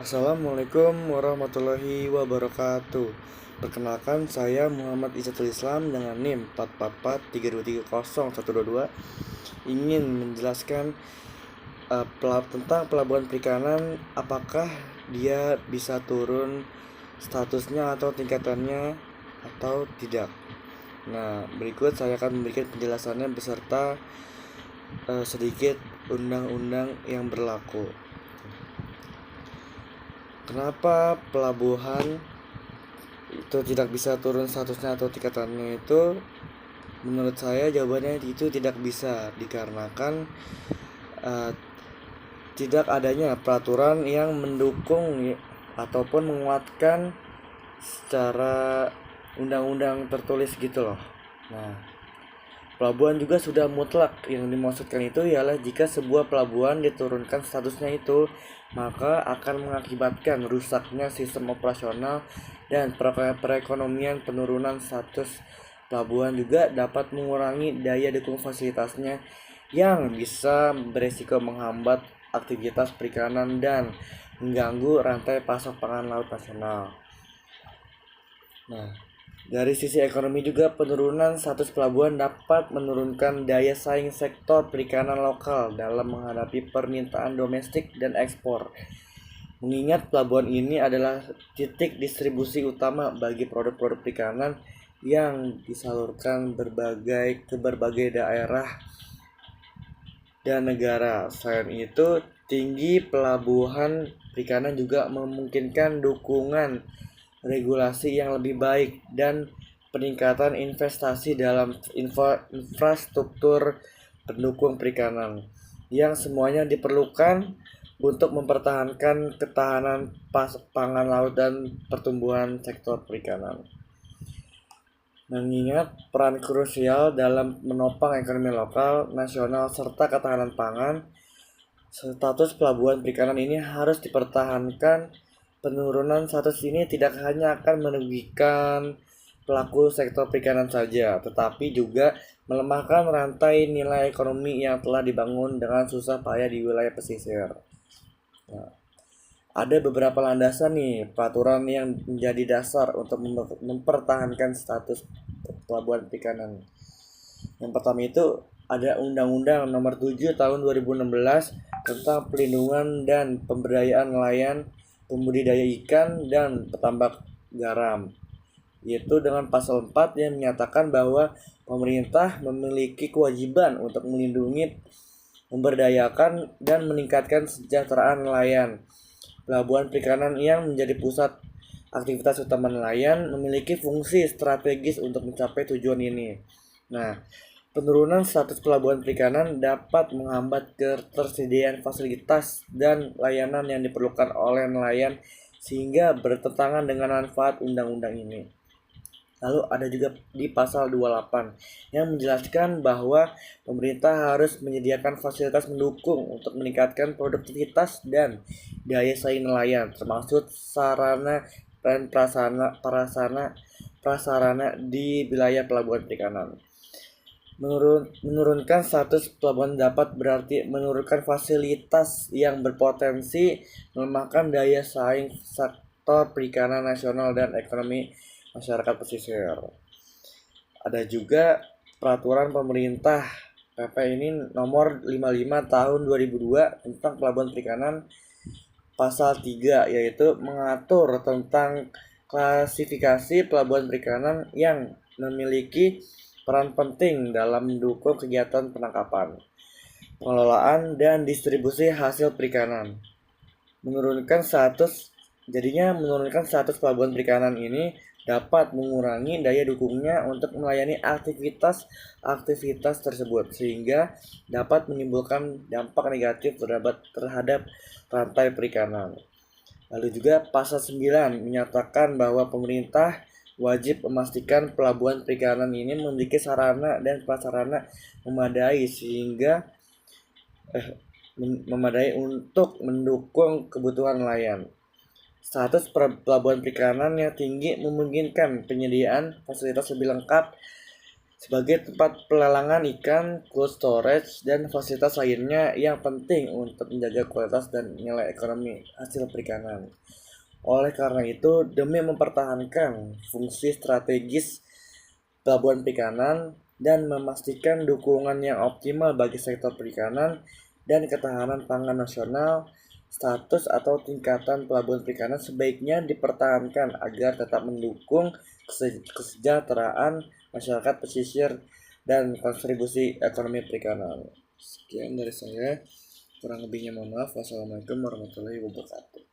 Assalamualaikum warahmatullahi wabarakatuh. Perkenalkan, saya Muhammad Izatul Islam dengan NIM 4443230 ingin menjelaskan tentang pelabuhan perikanan, apakah dia bisa turun statusnya atau tingkatannya atau tidak. Nah, berikut saya akan memberikan penjelasannya beserta sedikit undang-undang yang berlaku. Kenapa pelabuhan itu tidak bisa turun statusnya atau tingkatannya itu? Menurut saya jawabannya itu tidak bisa, dikarenakan tidak adanya peraturan yang mendukung ataupun menguatkan secara undang-undang tertulis gitu loh. Nah, pelabuhan juga sudah mutlak. Yang dimaksudkan itu ialah jika sebuah pelabuhan diturunkan statusnya itu, maka akan mengakibatkan rusaknya sistem operasional dan perekonomian. Penurunan status pelabuhan juga dapat mengurangi daya dukung fasilitasnya yang bisa beresiko menghambat aktivitas perikanan dan mengganggu rantai pasok pangan laut nasional. Nah, dari sisi ekonomi juga penurunan status pelabuhan dapat menurunkan daya saing sektor perikanan lokal dalam menghadapi permintaan domestik dan ekspor. Mengingat pelabuhan ini adalah titik distribusi utama bagi produk-produk perikanan yang disalurkan ke berbagai daerah dan negara. Selain itu, tinggi pelabuhan perikanan juga memungkinkan dukungan regulasi yang lebih baik dan peningkatan investasi dalam infrastruktur pendukung perikanan yang semuanya diperlukan untuk mempertahankan ketahanan pangan laut dan pertumbuhan sektor perikanan. Mengingat peran krusial dalam menopang ekonomi lokal, nasional, serta ketahanan pangan, status pelabuhan perikanan ini harus dipertahankan. Penurunan status ini tidak hanya akan merugikan pelaku sektor perikanan saja, tetapi juga melemahkan rantai nilai ekonomi yang telah dibangun dengan susah payah di wilayah pesisir. Nah, ada beberapa landasan nih peraturan yang menjadi dasar untuk mempertahankan status pelabuhan perikanan. Yang pertama itu ada Undang-Undang Nomor 7 Tahun 2016 tentang pelindungan dan pemberdayaan nelayan, pembudidaya ikan, dan petambak garam, yaitu dengan pasal 4 yang menyatakan bahwa pemerintah memiliki kewajiban untuk melindungi, memberdayakan, dan meningkatkan kesejahteraan nelayan. Pelabuhan perikanan yang menjadi pusat aktivitas utama nelayan memiliki fungsi strategis untuk mencapai tujuan ini. Nah, penurunan status pelabuhan perikanan dapat menghambat ketersediaan fasilitas dan layanan yang diperlukan oleh nelayan sehingga bertentangan dengan manfaat undang-undang ini. Lalu ada juga di pasal 28 yang menjelaskan bahwa pemerintah harus menyediakan fasilitas mendukung untuk meningkatkan produktivitas dan daya saing nelayan, termasuk sarana dan prasarana di wilayah pelabuhan perikanan. Menurunkan status pelabuhan dapat berarti menurunkan fasilitas yang berpotensi melemahkan daya saing sektor perikanan nasional dan ekonomi masyarakat pesisir. Ada juga peraturan pemerintah PP ini nomor 55 tahun 2002 tentang pelabuhan perikanan, pasal 3 yaitu mengatur tentang klasifikasi pelabuhan perikanan yang memiliki peran penting dalam mendukung kegiatan penangkapan, pengelolaan, dan distribusi hasil perikanan. Menurunkan status pelabuhan perikanan ini dapat mengurangi daya dukungnya untuk melayani aktivitas tersebut, sehingga dapat menimbulkan dampak negatif terhadap rantai perikanan. Lalu juga pasal 9 menyatakan bahwa pemerintah wajib memastikan pelabuhan perikanan ini memiliki sarana dan prasarana memadai memadai untuk mendukung kebutuhan nelayan. Status pelabuhan perikanan yang tinggi memungkinkan penyediaan fasilitas lebih lengkap sebagai tempat pelelangan ikan, cold storage, dan fasilitas lainnya yang penting untuk menjaga kualitas dan nilai ekonomi hasil perikanan. Oleh karena itu, demi mempertahankan fungsi strategis pelabuhan perikanan dan memastikan dukungan yang optimal bagi sektor perikanan dan ketahanan pangan nasional, status atau tingkatan pelabuhan perikanan sebaiknya dipertahankan agar tetap mendukung kesejahteraan masyarakat pesisir dan kontribusi ekonomi perikanan. Sekian dari saya, kurang lebihnya mohon maaf. Wassalamualaikum warahmatullahi wabarakatuh.